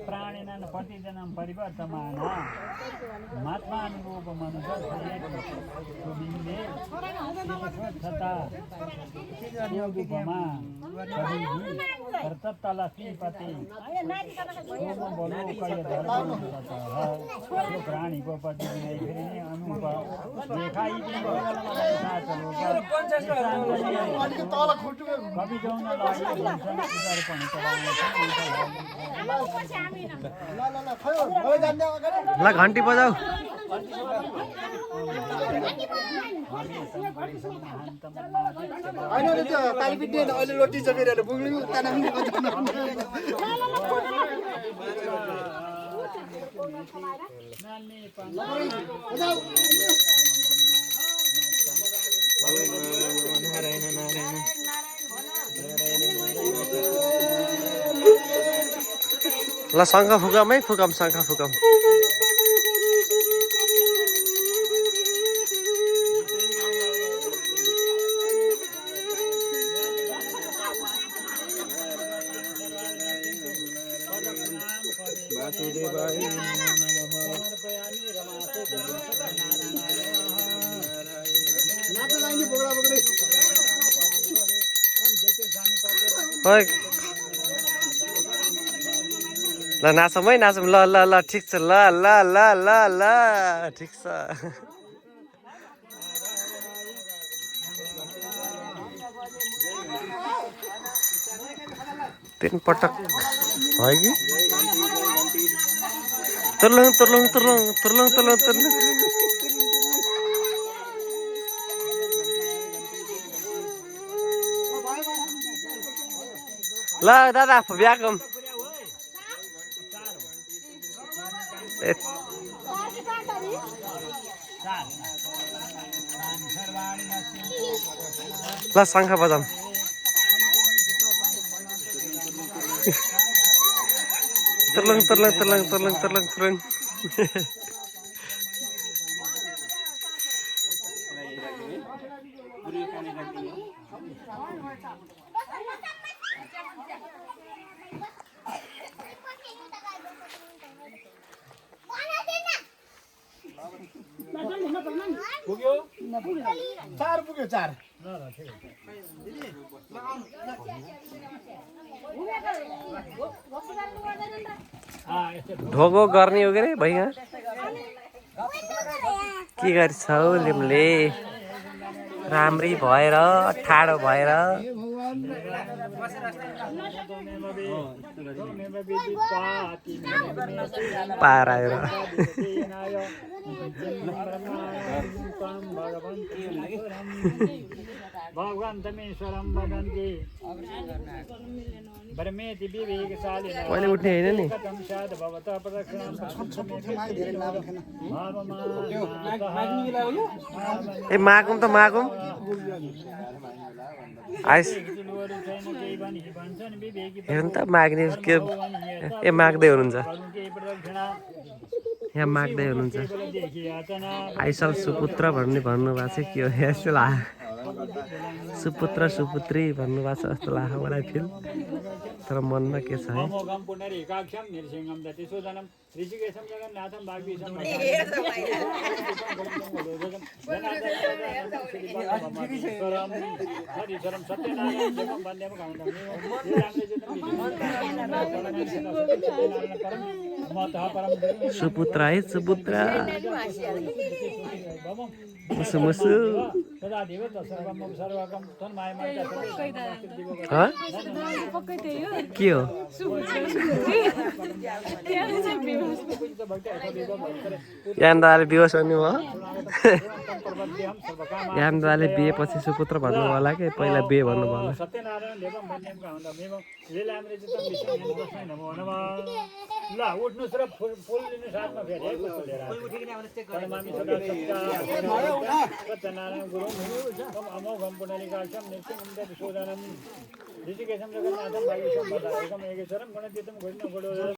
प्राणिनां प्रतिदिनं परिवर्तमाना मात्मानुरूपमनुसरते स्वच्छता योगुपमा कर्तत्तलक्ष्मीपति प्राणी को पति अनुप देखाई कवि गाउन ल घन्टी बजाऊ अहिले त्यो ताली पिट्ने अहिले लोटी चपेर बुग्लियो तानामी ल शङ्ख फुकाम है फुकाम शङ्ख फुकाम ल नाचौँ है नाचौँ ल ल ल ठिक छ ल ल ल ल ल ठिक छ तीन पटक भयो कि तुर्लुङ तुर्लुङ तुर्लुङ तुर्लुङ तुर्लुङ तुर्लुङ ल दादा ब्याकम ल शङ्ख बजाम तुर्लुङ तुर्लुङ तुर्लुङ तुर्लुङ तुर्लुङ तुर्लुङ पुग्यो चार पुग्यो चार ढोगो गर्ने हो कि रे भैया के गर्छौ लिमले राम्री भएर ठाडो भएर पार आएर भगवन्तमेश्वरं वदन्ति ब्रह्मेति विवेकशालिनः मैले उठ्ने होइन नि कथं स्यात् भवतः प्रदक्षिणां ए मागौँ त मागौँ आइस हेर्नु त माग्ने के ए माग्दै हुनुहुन्छ यहाँ माग्दै हुनुहुन्छ आइसल सुपुत्र भन्ने भन्नुभएको छ के हो यस्तो लाग्यो सुपुत्र सुपुत्री भन्नुभएको छ जस्तो लाग्यो मलाई फिल तर मनमा के छ है सुपुत्र है सुपुत्र मुसु मुसु के हो यामदाले बिहोस हुनु भयो यामदाले बिहेपछि सुपुत्र भन्नु होला कि पहिला बिहे भन्नु भयो ल उठ्नुस् र फुल लिनु साथमा फेरि सत्यनारायण गुरु अमोघं पुण्डरीकाक्षं नित्यं शोधनं ऋषिकेशं जगन्नाथं भागीशं पदायकं एकेश्वरं गणतीतं घोषणं